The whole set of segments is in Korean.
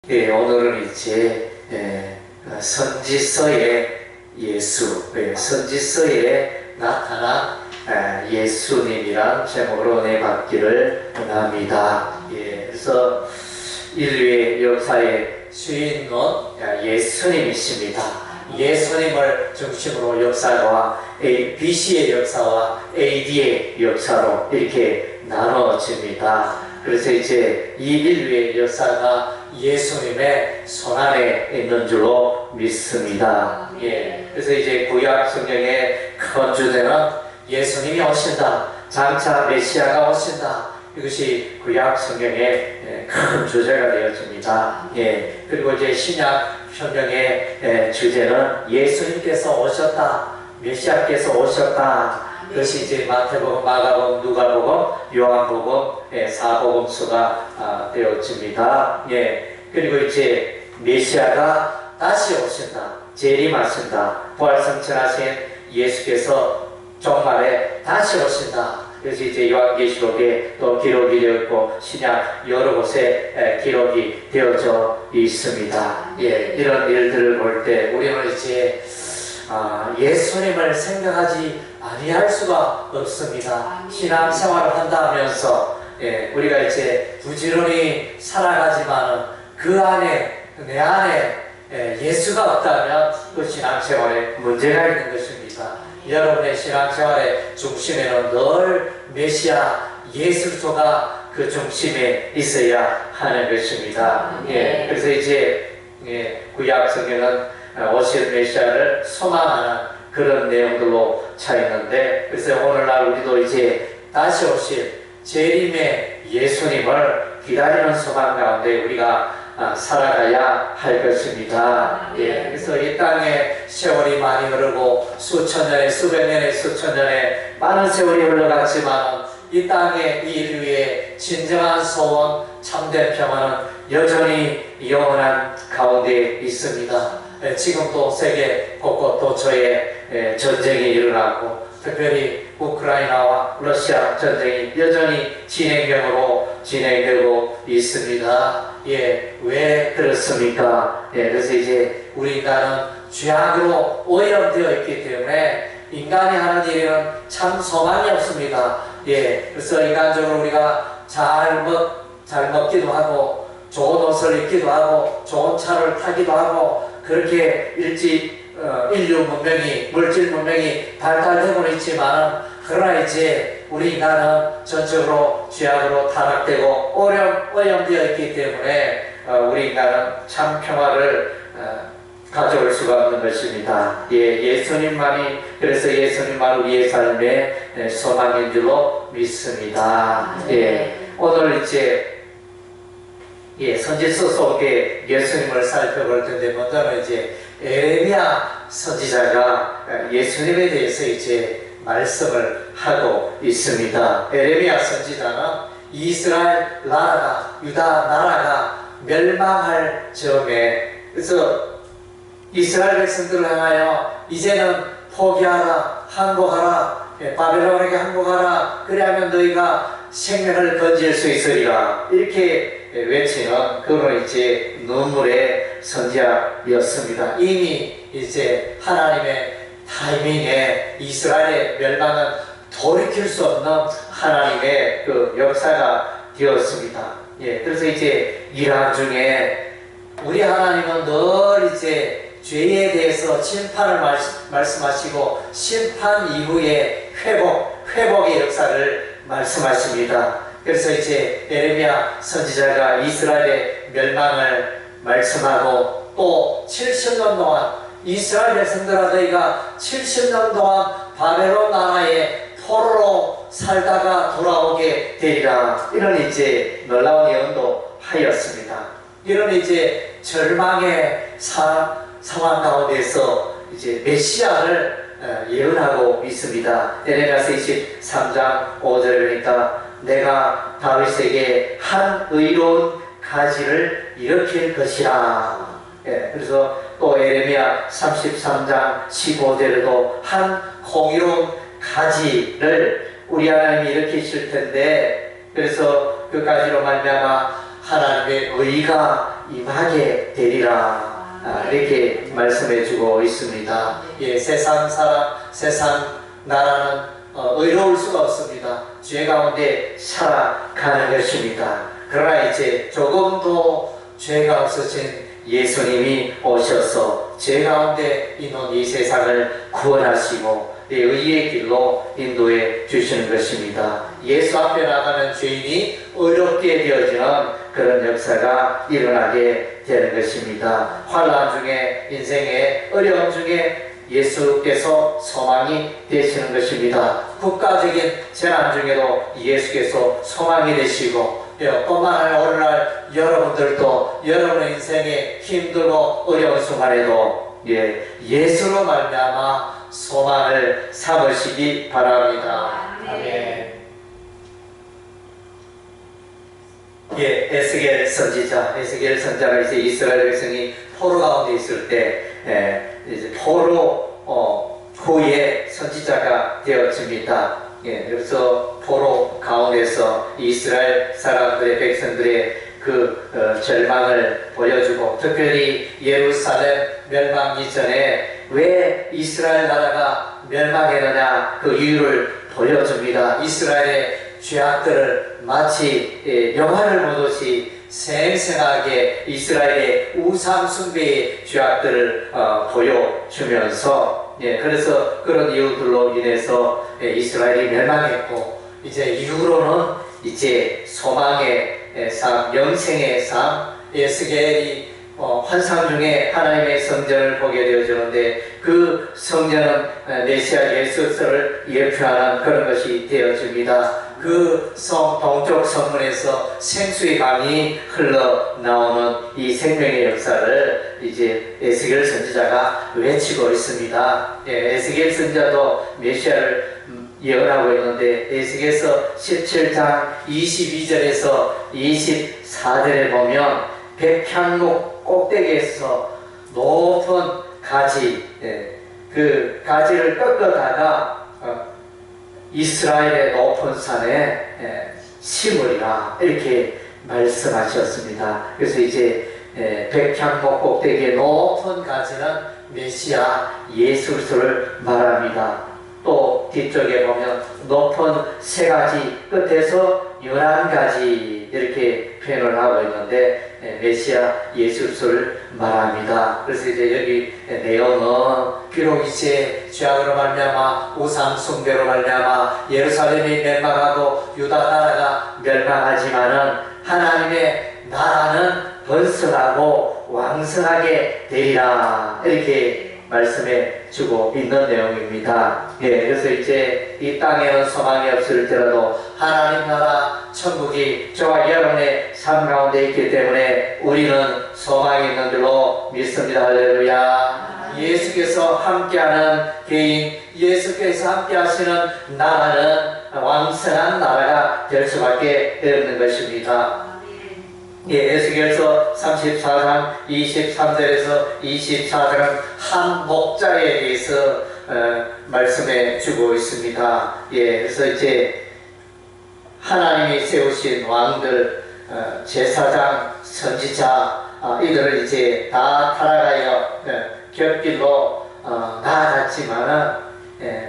예, 오늘은 이제 선지서의 예수, 선지서에 나타난 예수님이란 제목으로 은혜 받기를 원합니다. 예, 그래서 인류의 역사의 주인은 예수님이십니다. 예수님을 중심으로 역사와 BC의 역사와 AD의 역사로 이렇게 나눠집니다. 그래서 이제 이 인류의 역사가 예수님의 손안에 있는 줄로 믿습니다. 예. 그래서 이제 구약 성경의 큰 주제는 예수님이 오신다, 장차 메시아가 오신다. 이것이 구약 성경의 큰 주제가 되어집니다. 예. 그리고 이제 신약 성경의 주제는 예수님께서 오셨다, 메시아께서 오셨다. 그것이 이제 마태복음, 마가복음, 누가복음, 요한복음, 사복음서가 되어집니다. 예. 그리고 이제 메시아가 다시 오신다, 재림하신다, 부활승천하신 예수께서 종말에 다시 오신다. 그래서 이제 요한계시록에 또 기록이 되어 있고 신약 여러 곳에 기록이 되어져 있습니다. 예. 이런 일들을 볼 때 우리는 이제 예수님을 생각하지 아니할 수가 없습니다. 신앙생활을 한다 하면서 우리가 이제 부지런히 살아가지만은 그 안에, 내 안에 예수가 없다면 그 신앙생활에 문제가 있는 것입니다. 여러분의 신앙생활의 중심에는 늘 메시아 예수가 그 중심에 있어야 하는 것입니다. 예, 그래서 이제 구약 성경은 오실 메시아를 소망하는 그런 내용들로 차 있는데, 그래서 오늘날 우리도 이제 다시 오실 재림의 예수님을 기다리는 소망 가운데 우리가 살아가야 할 것입니다. 예, 그래서 이 땅에 세월이 많이 흐르고 수천 년에, 수백 년에, 수천 년에 많은 세월이 흘러갔지만 이 땅의 이 인류의 진정한 소원, 참된 평화는 여전히 영원한 가운데 있습니다. 지금도 세계 곳곳 도처에 전쟁이 일어나고 특별히 우크라이나와 러시아 전쟁이 여전히 진행되고 있습니다. 예, 왜 그렇습니까? 예, 그래서 이제 우리 인간은 죄악으로 오염되어 있기 때문에 인간이 하는 일에는 참 소망이 없습니다. 예, 그래서 인간적으로 우리가 잘 먹기도 하고 좋은 옷을 입기도 하고 좋은 차를 타기도 하고 그렇게 인류 문명이, 물질 문명이 발달되고는 있지만, 그러나 이제 우리 인간은 전적으로 죄악으로 타락되고 오염되어 있기 때문에 우리 인간은 참 평화를 가져올 수가 없는 것입니다. 예, 예수님만이, 그래서 예수님만 우리의 삶의 소망인 줄로 믿습니다. 예, 오늘 이제 선지서 속에 예수님을 살펴볼 텐데, 먼저는 이제 에레미야 선지자가 예수님에 대해서 이제 말씀을 하고 있습니다. 에레미야 선지자는 이스라엘 나라가, 유다 나라가 멸망할 즈음에, 그래서 이스라엘 백성들을 향하여 이제는 포기하라, 항복하라, 바벨론에게 항복하라, 그래야면 너희가 생명을 건질 수 있으리라, 이렇게 외치는 그런 이제 눈물의 선지자였습니다. 이미 이제 하나님의 타이밍에 이스라엘의 멸망은 돌이킬 수 없는 하나님의 그 역사가 되었습니다. 예, 그래서 이제 이러한 중에 우리 하나님은 늘 이제 죄에 대해서 심판을 말씀하시고 심판 이후에 회복의 역사를 말씀하십니다. 그래서 이제 에레미야 선지자가 이스라엘의 멸망을 말씀하고 또 70년 동안 이스라엘 백성들아 너희가 70년 동안 바벨론 나라의 포로로 살다가 돌아오게 되리라, 이런 이제 놀라운 예언도 하였습니다. 이런 이제 절망의 상황 가운데서 이제 메시아를 예언하고 있습니다. 에레미야서 23장 5절에 보니까 내가 다윗에게 한 의로운 가지를 일으킬 것이라. 예, 그래서 또 에레미야 33장 15절에도 한 공의로운 가지를 우리 하나님이 일으키실 텐데, 그래서 그 가지로 말미암아 하나님의 의가 임하게 되리라. 이렇게 말씀해 주고 있습니다. 예, 세상 사람, 세상 나라는 의로울 수가 없습니다. 죄 가운데 살아가는 것입니다. 그러나 이제 조금 더 죄가 없어진 예수님이 오셔서 죄 가운데 있는 이 세상을 구원하시고 의의 길로 인도해 주시는 것입니다. 예수 앞에 나가는 죄인이 의롭게 되어지는 그런 역사가 일어나게 되는 것입니다. 환난 중에, 인생의 어려움 중에 예수께서 소망이 되시는 것입니다. 국가적인 재난 중에도 예수께서 소망이 되시고, 뿐만 아니라 오늘날 여러분들도 여러분의 인생에 힘들고 어려운 순간에도 예수로 말미암아 소망을 삼으시기 바랍니다. 아멘. 에스겔 선지자가 이제 이스라엘 백성이 포로 가운데 있을 때 이제 포로 후에 선지자가 되어집니다. 그래서 포로 가운데서 이스라엘 사람들의 백성들의 그 절망을 보여주고, 특별히 예루살렘 멸망 이전에 왜 이스라엘 나라가 멸망했느냐 그 이유를 보여줍니다. 이스라엘의 죄악들을 마치 영화를 보듯이 생생하게 이스라엘의 우상 숭배의 죄악들을 보여주면서, 그래서 그런 이유들로 인해서 이스라엘이 멸망했고, 이제 이후로는 이제 소망의 삶, 영생의 삶, 에스겔이 환상 중에 하나님의 성전을 보게 되어지는데, 그 성전은 메시아 예수를 예표하는 그런 것이 되어집니다. 그 동쪽 성문에서 생수의 강이 흘러나오는 이 생명의 역사를 이제 에스겔 선지자가 외치고 있습니다. 에스겔 선지자도 메시아를 예언하고 있는데, 에스겔서 17장 22절에서 24절에 보면 백향목 꼭대기에서 높은 가지, 그 가지를 꺾어다가 이스라엘의 높은 산에 심으리라, 이렇게 말씀하셨습니다. 그래서 이제 백향목 꼭대기의 높은 가지는 메시아 예수 그리스도를 말합니다. 또 뒤쪽에 보면 높은 세 가지 끝에서 11가지 이렇게 표현을 하고 있는데, 메시아 예수 그리스도를 말합니다. 그래서 이제 여기 내용은 비록 이제 죄악으로 말미암아 우상 숭배로 말미암아 예루살렘이 멸망하고 유다 나라가 멸망하지만은 하나님의 나라는 번성하고 왕성하게 되리라, 이렇게 말씀해 주고 있는 내용입니다. 그래서 이제 이 땅에는 소망이 없을지라도 하나님 나라 천국이 저와 여러분의 삶 가운데 있기 때문에 우리는 소망이 있는 줄로 믿습니다. 할렐루야. 예수께서 함께하는 개인, 예수께서 함께하시는 나라는 왕성한 나라가 될 수밖에 없는 것입니다. 에스겔서 34장 23절에서 24절은 한 목자에 대해서 말씀해 주고 있습니다. 그래서 이제 하나님이 세우신 왕들, 제사장, 선지자, 이들을 이제 다 타락하여 곁길로 나아갔지만은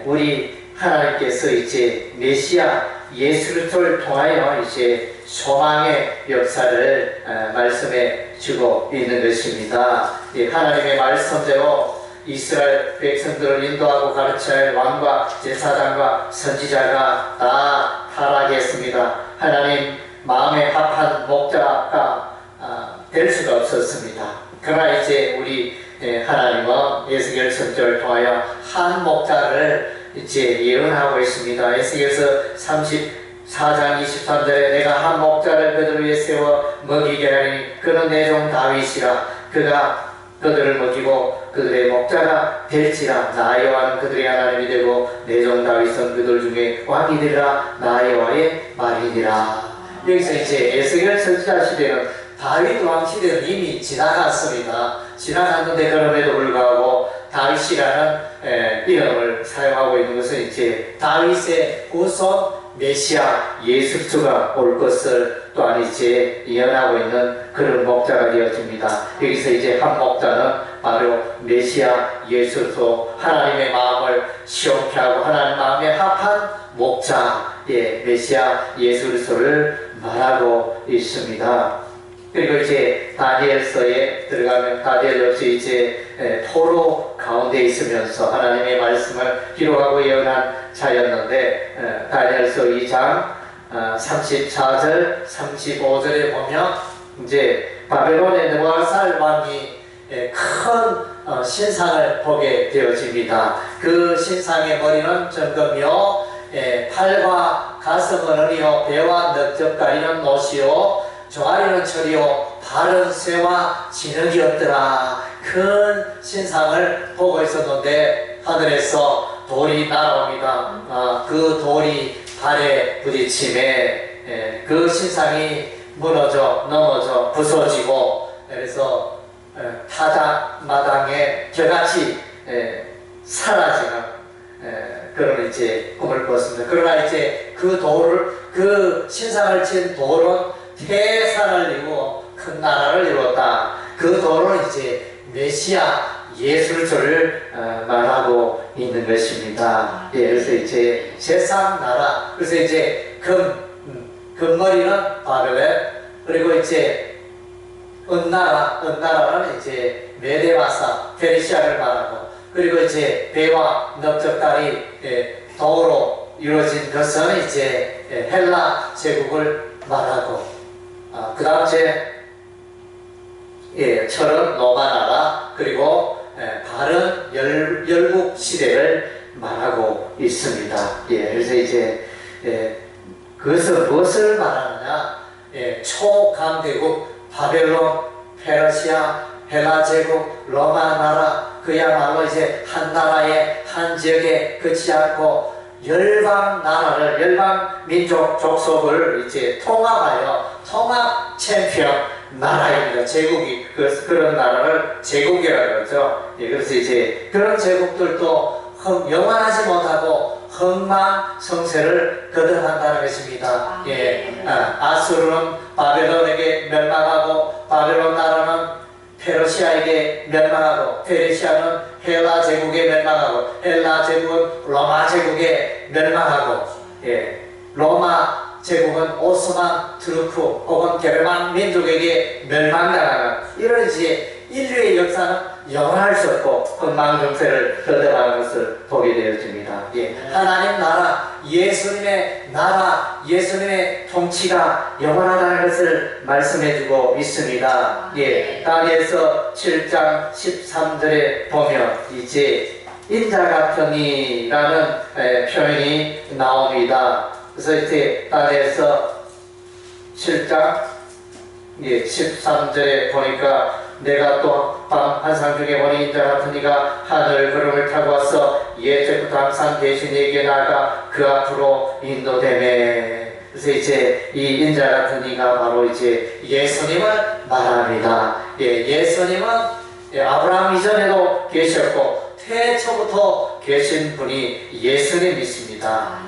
우리 하나님께서 이제 메시아 예수 그리스도를 통하여 이제 소망의 역사를 말씀해 주고 있는 것입니다. 하나님의 말씀대로 이스라엘 백성들을 인도하고 가르쳐야 할 왕과 제사장과 선지자가 다 타락했습니다. 하나님 마음에 합한 목자가 될 수가 없었습니다. 그러나 이제 우리 하나님은 에스겔 선지자를 통하여 한 목자를 이제 예언하고 있습니다. 에스겔서 34장 23절에 내가 한 목자를 그들 위에 세워 먹이게 하니 그는 내 종 다윗이라. 그가 그들을 먹이고 그들의 목자가 될지라. 나 여호와는 그들의 하나님이 되고 내 종 다윗은 그들 중에 왕이 되리라. 나 여호와의 말이니라. 여기서 이제 에스겔 선지자 시대는 다윗 왕 시대는 이미 지나갔습니다. 지나갔는데 그럼에도 불구하고 다윗이라는 이름을 사용하고 있는 것은 이제 다윗의 후손 메시아 예수 그리스도가 올 것을, 또 또한 이제 예언하고 있는 그런 목자가 되어집니다. 여기서 이제 한 목자는 바로 메시아 예수로 하나님의 마음을 시원케 하고 하나님 마음에 합한 목자, 메시아 예수 그리스도를 말하고 있습니다. 그리고 이제 다니엘서에 들어가면 다니엘 역시 이제 포로 가운데 있으면서 하나님의 말씀을 기록하고 예언한 자였는데 다니엘서 2장 34절 35절에 보면 이제 바벨론의 느부갓네살 왕이 큰 신상을 보게 되어집니다. 그 신상의 머리는 정금이요, 팔과 가슴은 은이요, 배와 넓적 가리는 못이요, 종아리는 철이요, 발은 쇠와 진흙이었더라. 큰 신상을 보고 있었는데 하늘에서 돌이 날아옵니다. 그 돌이 발에 부딪힘에 그 신상이 무너져 넘어져 부서지고, 그래서 타작마당에 겨같이 사라지는 그런 이제 꿈을 꿨습니다. 그러나 이제 그 신상을 친 돌은 태산을 이루어 큰 나라를 이루었다. 그 돌은 이제 메시아 예수를 말하고 있는 것입니다. 그래서 이제 세상 나라, 그래서 이제 금머리는 바벨론, 그리고 이제 은나라는 이제 메데마사 페르시아를 말하고, 그리고 이제 배와 넓적다리 도로 이루어진 것은 이제 헬라 제국을 말하고, 그 다음 철은 로마 나라, 그리고 발은 열국 시대를 말하고 있습니다. 그래서 이제 그것은 무엇을 말하느냐? 초강대국 바벨론, 페르시아, 헬라 제국, 로마 나라, 그야말로 이제 한 나라의 한 지역에 그치지 않고 열방 나라를, 열방 민족 족속을 이제 통합하여 통합 챔피언 나라입니다. 제국이 그런 나라를 제국이라고 그러죠. 그래서 이제 그런 제국들도 영원하지 못하고 흥망성쇠를 거듭한다는 것입니다. 아수르는 바벨론에게 멸망하고, 바벨론 나라는 페르시아에게 멸망하고, 페르시아는 헬라 제국에 멸망하고, 헬라 제국은 로마 제국에 멸망하고, 로마 제국은 오스만 투르크 혹은 게르만 민족에게 멸망당하는 이런 이제 인류의 역사는 영원할 수 없고 흥망정쇠를 거듭하는 것을 보게 되어집니다. 하나님 나라, 예수님의 통치가 영원하다는 것을 말씀해주고 있습니다. 다니엘서 7장 13절에 보면 이제 인자 같은 이라는 표현이 나옵니다. 그래서 이제 다니엘서 7장 13절에 보니까 내가 또 밤 환상 중에 보니 인자 같은 이가 하늘 구름을 타고 와서 옛적부터 항상 계신 이에게 나아가 그 앞으로 인도되매. 그래서 이제 이 인자 같은 이가 바로 이제 예수님을 말합니다. 예수님은 아브라함 이전에도 계셨고 태초부터 계신 분이 예수님이십니다.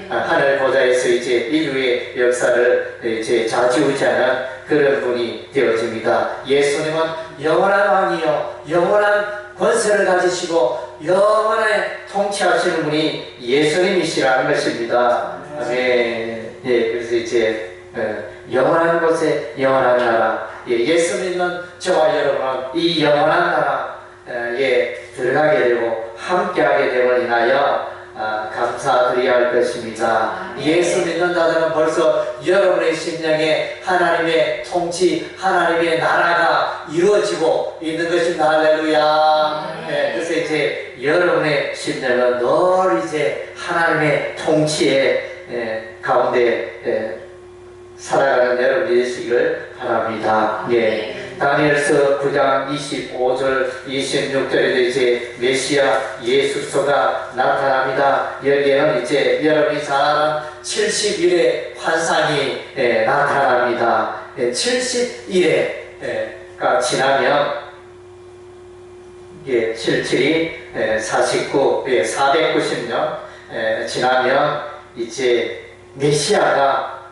하늘 보좌에서 이제 인류의 역사를 이제 좌지우지하는 그런 분이 되어집니다. 예수님은 영원한 왕이요, 영원한 권세를 가지시고 영원히 통치하시는 분이 예수님이시라는 것입니다. 그래서 이제 영원한 곳에 영원한 나라, 예수 믿는 저와 여러분은 이 영원한 나라에 들어가게 되고 함께하게 됨을 인하여 감사드려야 할 것입니다. 예수 믿는 자들은 벌써 여러분의 심령에 하나님의 통치, 하나님의 나라가 이루어지고 있는 것입니다. 할렐루야. 그래서 이제 여러분의 심령은 늘 이제 하나님의 통치의 가운데 살아가는 여러분이 되시기를 바랍니다. 다니엘서 9장 25절 26절에도 이제 메시아 예수소가 나타납니다. 여기에는 이제 여러분이 잘 아는 70일의 환상이 나타납니다. 70일가 지나면 77이 49, 490년 지나면 이제 메시아가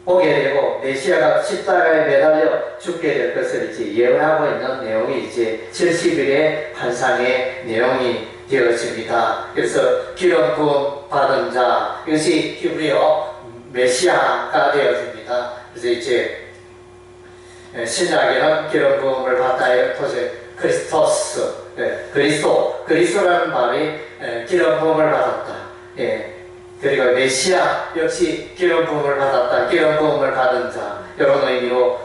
오게 되고 메시아가 십자가에 매달려 죽게 될 것을 이제 예언하고 있는 내용이 이제 70일의 환상의 내용이 되어집니다. 그래서 기름 부음 받은 자, 이것이 히브리어 메시아가 되어집니다. 그래서 이제 신약에는 기름 부음을 받다 이런 토제 크리스토스, 그리스도라는 말이 기름 부음을 받았다. 그리고 메시아 역시 기름 부음을 받았다, 기름 부음을 받은 자, 이런 의미로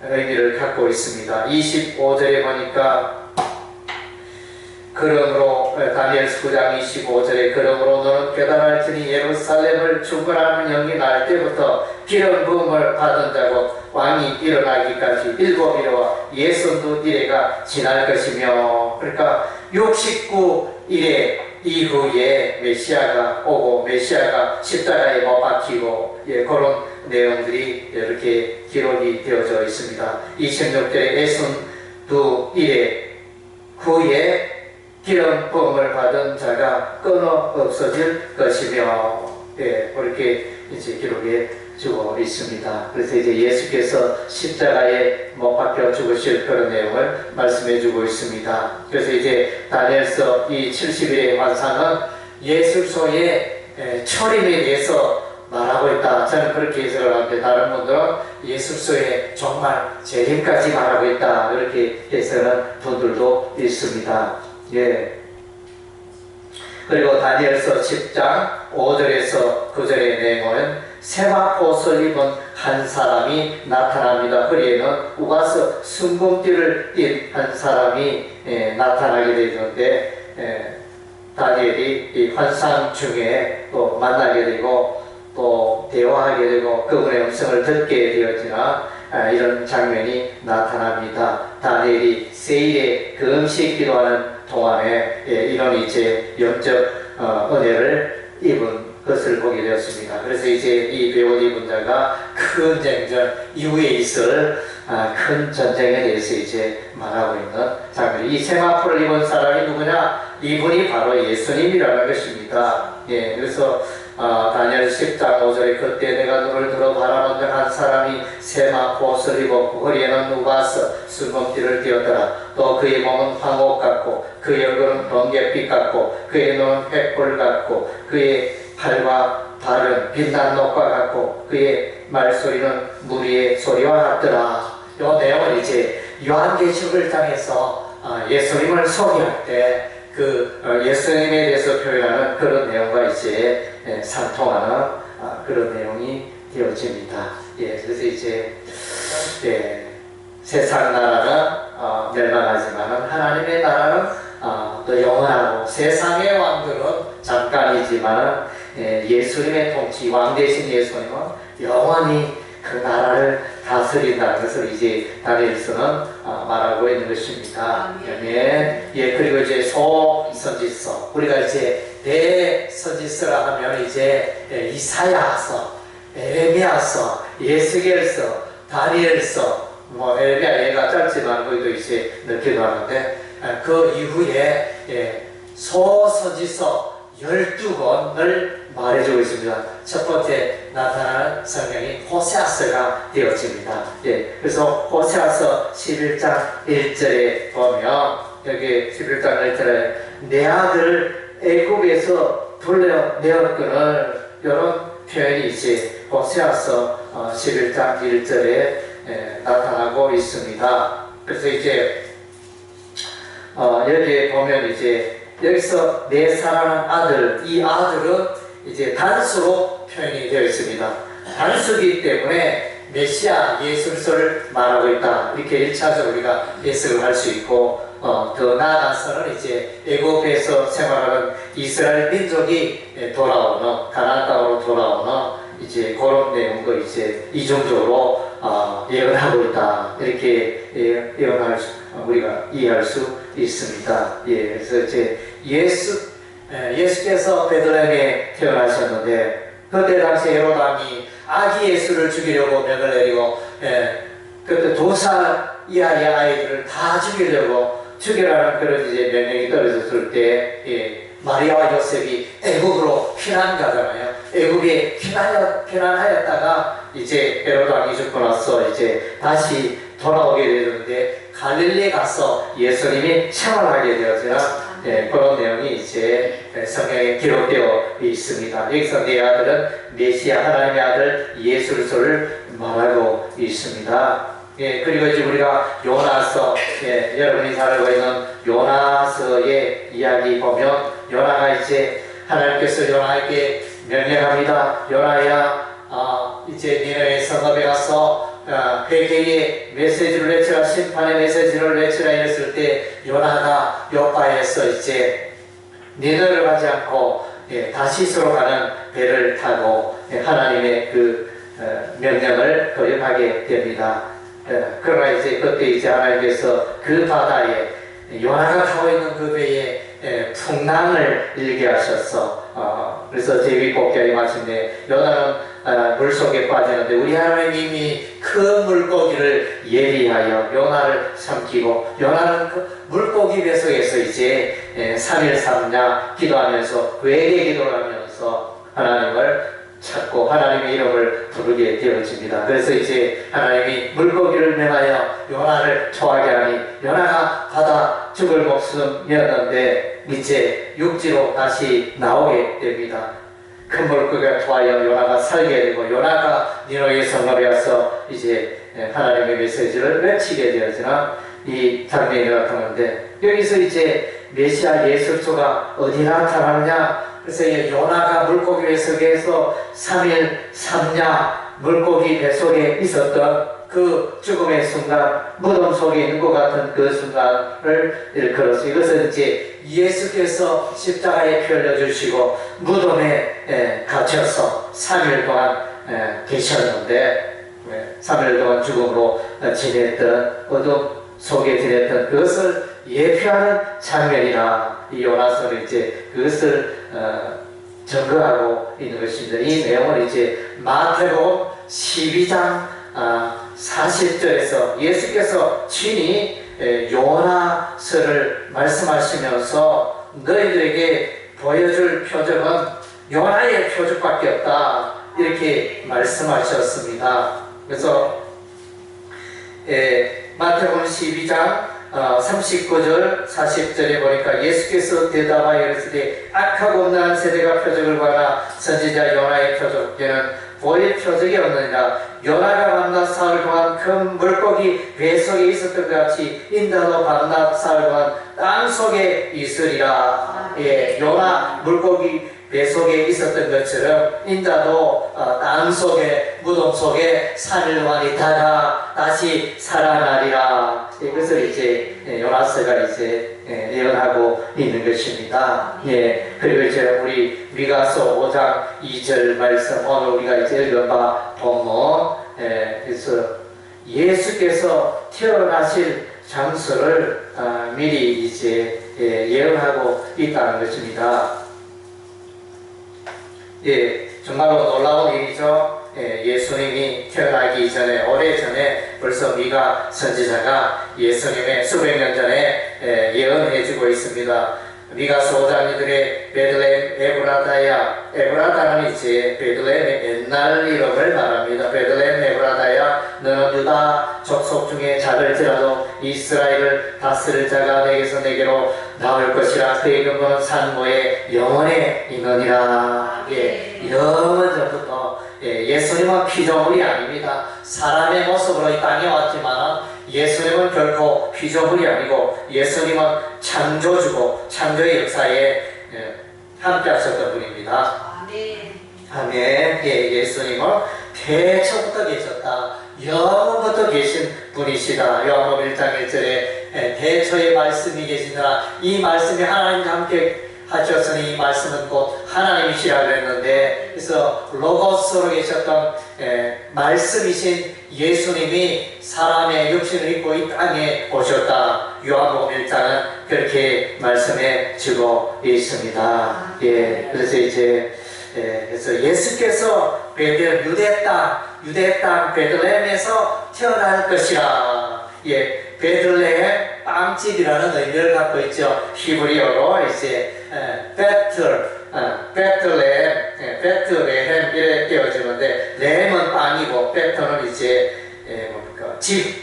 의미를 갖고 있습니다. 25절에 보니까 그러므로 다니엘서 9장 25절에 그러므로 너는 깨달을지니 예루살렘을 중건하는 영이 날 때부터 기름 부음을 받은 자고 왕이 일어나기까지 7일와 62일에가 지날 것이며, 그러니까 69일에 이후에 메시아가 오고 메시아가 십자가에 못 박히고 그런 내용들이 이렇게 기록이 되어져 있습니다. 26절에 62일에 후에 기름 부음을 받은 자가 끊어 없어질 것이며, 그렇게 이제 기록해 주고 있습니다. 그래서 이제 예수께서 십자가에 못 박혀 죽으실 그런 내용을 말씀해 주고 있습니다. 그래서 이제 다니엘서 이 70일의 환상은 예술소의 초림에 대해서 말하고 있다. 저는 그렇게 해석을 하는데 다른 분들은 예술소의 정말 재림까지 말하고 있다. 이렇게 해석하는 분들도 있습니다. 그리고 다니엘서 10장 5절에서 9절의 내용은 세마포옷을 입은 한 사람이 나타납니다. 허리에는 우가서 순금띠를 띤 한 사람이 나타나게 되는데, 다니엘이 이 환상 중에 또 만나게 되고 또 대화하게 되고 그분의 음성을 듣게 되어지나 이런 장면이 나타납니다. 다니엘이 세일에 금식 기도하는 동안에 이런 이제 영적 은혜를 입은 것을 보게 되었습니다. 그래서 이제 이 배옷 입은 자가 큰 쟁전 이후에 있을 큰 전쟁에 대해서 이제 말하고 있는 장면. 이 세마포를 입은 사람이 누구냐? 이분이 바로 예수님이라는 것입니다. 그래서 다니엘 10장 5절에 그때 내가 눈을 들어 바라보는 한 사람이 세마포 옷을 입었고 허리에는 누가서 순금띠를 띠었더라. 또 그의 몸은 황옥 같고 그의 얼굴은 번갯빛 같고 그의 눈은 횃불 같고 그의 팔과 발은 빛난 녹과 같고 그의 말소리는 무리의 소리와 같더라. 이 내용은 이제 요한계시록을 통해서 예수님을 소개할 때 그 예수님에 대해서 표현하는 그런 내용과 이제 상통하는 그런 내용이 되어집니다. 그래서 이제 세상 나라는 멸망하지만 하나님의 나라는 또 영원하고 세상의 왕들은 잠깐이지만 예수님의 통치, 왕 대신 예수님은 영원히 그 나라를 다스린다는 것을 이제 다니엘서는 말하고 있는 것입니다. 그리고 이제 소선지서, 우리가 이제 대선지서라 하면 이제 이사야서, 에레미야서, 예스겔서, 다니엘서, 에레미야 얘가 짧지만 거기도 이제 넣기도 하는데 그 이후에 소선지서 12권을 말해주고 있습니다. 첫 번째 나타나는 성경이 호세아서가 되어집니다. 그래서 호세아서 11장 1절에 보면 여기 11장 1절에 내 아들을 애굽에서 불러내었거늘 이런 표현이 이제 호세아서 11장 1절에 나타나고 있습니다. 그래서 이제 여기에 보면 이제 여기서 내 사랑하는 아들, 이 아들은 이제 단수로 표현이 되어 있습니다. 단수이기 때문에 메시아 예술서를 말하고 있다. 이렇게 1차적으로 우리가 해석을 할 수 있고, 더 나아가서는 이제 애굽에서 생활하는 이스라엘 민족이 돌아오는, 가나안 땅으로 돌아오는 이제 그런 내용도 이제 이중적으로 예언하고 있다. 이렇게 우리가 이해할 수 있습니다. 그래서 이제 예수께서 베들레헴에 태어나셨는데 그때 당시 헤로당이 아기 예수를 죽이려고 명을 내리고 그때 2살 이하의 아이들을 다 죽이라는 그런 이제 명령이 떨어졌을 때 마리아와 요셉이 애굽으로 피난 가잖아요. 애굽에 피난하였다가 이제 헤로드 왕이 죽고 나서 이제 다시 돌아오게 되는데 갈릴리에 가서 예수님이 생활하게 되어지나 그런 내용이 이제 성경에 기록되어 있습니다. 여기서 내 아들은 메시아 하나님의 아들 예수 그리스도를 말하고 있습니다. 그리고 이제 우리가 요나서, 여러분이 잘 알고 있는 요나서의 이야기 보면 요나가 이제 하나님께서 요나에게 명령합니다. 요나야, 이제 니네의 성읍에 가서 회개의 메시지를 외치라, 심판의 메시지를 외치라 이랬을 때 요나가 요파에서 이제 니네를 가지 않고 다시스로 가는 배를 타고 하나님의 그 명령을 거역하게 됩니다. 그러나 이제 그때 이제 하나님께서 그 바다에 요나가 타고 있는 그 배에 풍랑을 일게 하셔서 그래서 제비뽑기에 마침내 요나는 물속에 빠지는데 우리 하나님이 큰 물고기를 예비하여 요나를 삼키고 요나는 그 물고기 뱃속에서 이제 3일 3야 기도하면서 외계 기도를 하면서 하나님을 찾고 하나님의 이름을 부르게 되어집니다. 그래서 이제 하나님이 물고기를 명하여 요나를 토하게 하니 요나가 바다 죽을 목숨이었는데 이제 육지로 다시 나오게 됩니다. 큰 물고기가 토하여 요나가 살게 되고 요나가 니느웨 성읍에 와서 이제 하나님의 메시지를 외치게 되어지나 이 장면이 나타나는데 여기서 이제 메시아 예수 그리스도가 어디 나타나느냐? 그래서 요나가 물고기 뱃속에서 3일 3야 물고기 뱃속에 있었던 그 죽음의 순간, 무덤 속에 있는 것 같은 그 순간을 일컬어서 이것은 이제 예수께서 십자가에 피 흘려주시고 무덤에 갇혀서 3일 동안 계셨는데 3일 동안 죽음으로 지냈던 어둠 속에 지냈던 그것을 예표하는 장면이라 이 요나서는 이제 그것을 증거하고 있는 것입니다. 이 내용을 이제 마태복음 12장 40절에서 예수께서 친히 요나서를 말씀하시면서 너희들에게 보여줄 표적은 요나의 표적밖에 없다 이렇게 말씀하셨습니다. 그래서 마태복음 12장 39절 40절에 보니까 예수께서 대답하여 이르시되 악하고 온난한 세대가 표적을 구하나 선지자 요나의 표적에는 보일 표적이 없느니라. 요나가 밤낮 사흘 동안 큰 물고기 배 속에 있었던 것 같이 인자도 밤낮 사흘 동안 땅 속에 있으리라. 요나 물고기 배 속에 있었던 것처럼 인자도 땅 속에 무덤 속에 3일 동안 있다가 다시 살아나리라. 이것을 이제 요나서가 이제 예언하고 있는 것입니다. 그리고 이제 우리 미가서 5장 2절 말씀 오늘 우리가 이제 읽은 바 보면 그래서 예수께서 태어나실 장소를 미리 이제 예언하고 있다는 것입니다. 정말로 놀라운 일이죠. 예수님이 태어나기 전에 오래전에 벌써 미가 선지자가 예수님의 수백 년 전에 예언해주고 있습니다. 미가서 5장이들의 베들레헴 에브라다야, 에브라다는 이제 베들레헴의 옛날 이름을 말합니다. 베들레헴 에브라다야, 너는 유다 족속 중에 작을지라도 이스라엘을 다스릴 자가 내게서 내게로 나올 것이라. 그의 근거는 산모의 영원에 있느니라. 영원전부터 예수님은 피조물이 아닙니다. 사람의 모습으로 이 땅에 왔지만 예수님은 결코 피조물이 아니고 예수님은 창조주고 창조의 역사에 함께 하셨던 분입니다. 아멘. 예수님은 태초부터 계셨다. 영원부터 계신 분이시다. 요한복음 1장 1절에 대초에 말씀이 계시느라 이 말씀이 하나님과 함께 하셨으니 이 말씀은 곧 하나님이시라고 했는데, 그래서 로고스로 계셨던 말씀이신 예수님이 사람의 육신을 입고 이 땅에 오셨다. 요한복음 1장은 그렇게 말씀해 주고 있습니다. 그래서 이제 그래서 예수께서 유대 땅 베들레헴에서 태어날 것이라. 베들레헴 빵집이라는 의미를 갖고 있죠. 히브리어로 이제 베틀 베틀레헴 이렇게 되어지는데 렘은 빵이고 베틀은 이제 뭡니까 집,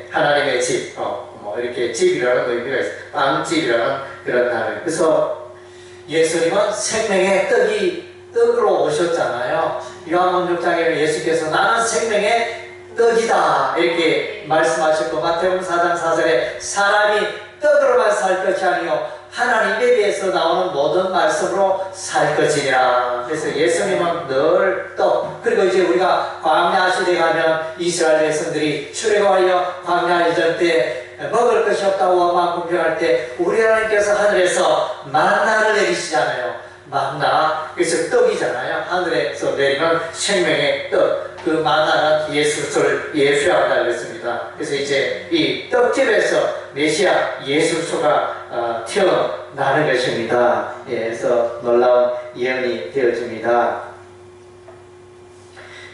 하나님의 집, 뭐 이렇게 집이라는 의미가 있어요. 빵집이라는 그런 단어. 그래서 예수님은 생명의 떡으로 오셨잖아요. 요한복음 6장에 예수께서 나는 생명의 떡이다 이렇게 말씀하셨고, 마태복음 4장 4절에 사람이 떡으로만 살 것이 아니요 하나님에 대해서 나오는 모든 말씀으로 살 것이니라. 그래서 예수님은 늘 떡, 그리고 이제 우리가 광야 시대에 가면 이스라엘 백성들이 출애굽하여 광야 이전 때 먹을 것이 없다고 원망 공평할 때 우리 하나님께서 하늘에서 만나를 내리시잖아요. 만나, 그래서 떡이잖아요. 하늘에서 내리는 생명의 떡, 그 만나는 예수 그리스도를 예표한다 그랬습니다. 그래서 이제 이 떡집에서 메시아 예수 그리스도가 태어나는 것입니다. 그래서 놀라운 예언이 되어집니다.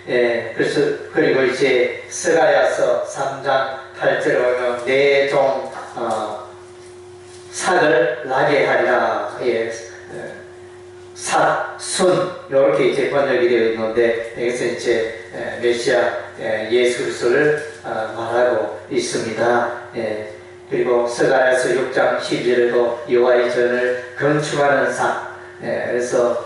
그래서 그리고 이제 스가랴서 3장 8절에 보면 내 종 삭을 나게 하리라. 순 이렇게 이제 번역이 되어 있는데 여기서 이제 메시아 예수 그리스도를 말하고 있습니다. 그리고 스가랴서 6장 12절에도 여호와의 전을 건축하는 상. 그래서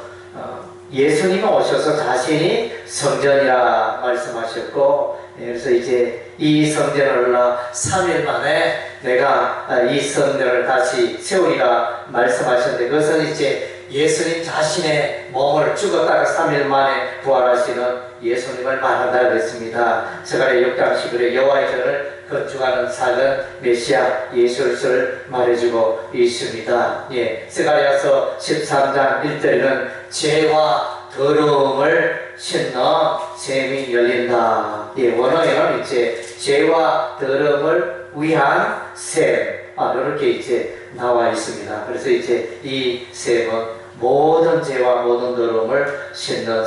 예수님은 오셔서 자신이 성전이라 말씀하셨고, 그래서 이제 이 성전을 올라 3일 만에 내가 이 성전을 다시 세우리라 말씀하셨는데, 그것은 이제 예수님 자신의 몸을 죽었다가 3일 만에 부활하시는 예수님을 말한다고 했습니다. 스가랴 6장 11절에 여호와의 전을 건축하는 삭은 메시아 예수 그리스도를 말해주고 있습니다. 스가랴서 13장 1절에는 죄와 더러움을 씻는 샘이 열린다. 원어에는 이제 죄와 더러움을 위한 샘, 이렇게 이제 나와 있습니다. 그래서 이제 이 샘은 모든 죄와 모든 더러움을 씻는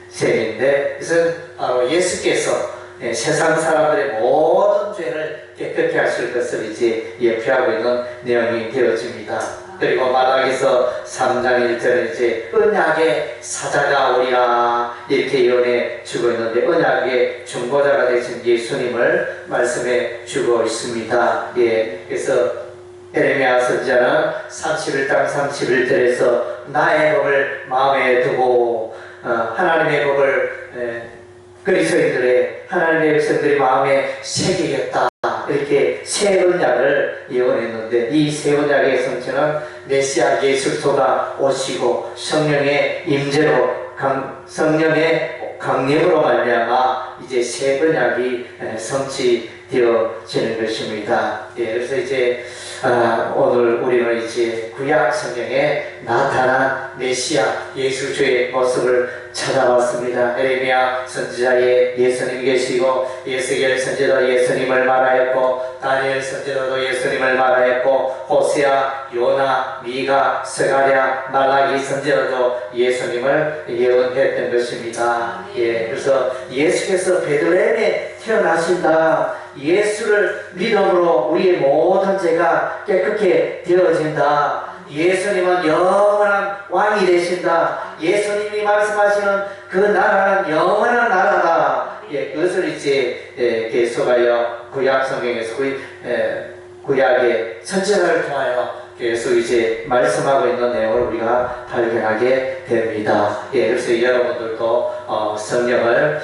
샘인데, 그것은 바로 예수께서 세상 사람들의 모든 죄를 깨끗게 하실 것을 이제 예표하고 있는 내용이 되어집니다. 그리고 마라기서 3장 1절에 이제 언약의 사자가 오리라 이렇게 예언해 주고 있는데, 언약의 중보자가 되신 예수님을 말씀해 주고 있습니다. 그래서 에레미야 선지자는 31장 31절에서 나의 법을 마음에 두고 하나님의 법을 그리스도인들의 하나님의 백성들이 마음에 새기겠다 이렇게 새 언약을 예언했는데, 이 새 언약의 성취는 메시아 예수 그리스도가 오시고 성령의 임재로 성령의 강림으로 말미암아 이제 새 언약이 성취되어지는 것입니다. 그래서 이제 오늘 우리는 이제 구약 성경에 나타난 메시아 예수의 모습을 찾아봤습니다. 에레미야 선지자에 예수님이 계시고, 예수겔 선지자도 예수님을 말하였고, 다니엘 선지자도 예수님을 말하였고, 호세아, 요나, 미가, 스가랴, 말라기 선지자도 예수님을 예언했던 것입니다. 그래서 예수께서 베들레헴에 태어나신다, 예수를 믿음으로 우리의 모든 죄가 깨끗게 되어진다, 예수님은 영원한 왕이 되신다, 예수님이 말씀하시는 그 나라는 영원한 나라다. 그것을 이제 계속하여 구약 성경에서 구약의 선지자를 통하여 계속 이제 말씀하고 있는 내용을 우리가 발견하게 됩니다. 그래서 여러분들도 성경을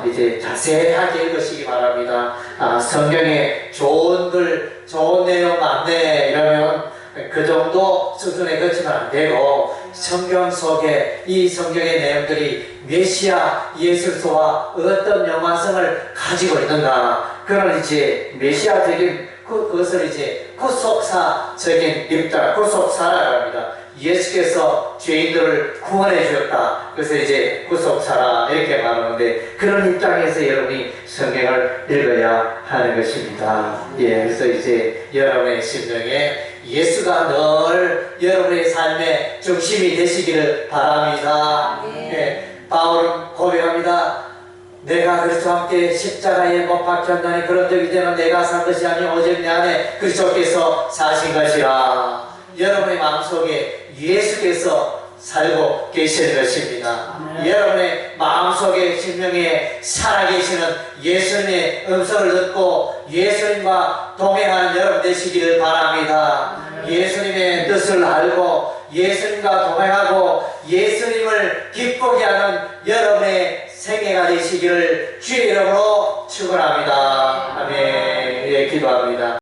이제 자세하게 읽으시기 바랍니다. 성경에 좋은 글, 좋은 내용 많네 이러면 그 정도 수준에 그치면 안 되고, 성경 속에 이 성경의 내용들이 메시아 예수 그리스도와 어떤 연관성을 가지고 있는가, 그런 이제 메시아적인 그것을 이제 구속사적인 입장, 구속사라고 합니다. 예수께서 죄인들을 구원해 주셨다, 그래서 이제 구속사라 이렇게 말하는데, 그런 입장에서 여러분이 성경을 읽어야 하는 것입니다. 그래서 이제 여러분의 심령에 예수가 늘 여러분의 삶의 중심이 되시기를 바랍니다. 바울은 고백합니다. 내가 그리스도와 함께 십자가에 못 박혔나니 그런 적 이제는 내가 산 것이 아니요 오직 내 안에 그리스도께서 사신 것이라. 여러분의 마음속에 예수께서 살고 계실 것입니다. 여러분의 마음속에 심령에 살아계시는 예수님의 음성을 듣고 예수님과 동행하는 여러분 되시기를 바랍니다. 예수님의 뜻을 알고 예수님과 동행하고 예수님을 기쁘게 하는 여러분의 생애가 되시기를 주의 이름으로 축원합니다. 아멘. 예, 기도합니다.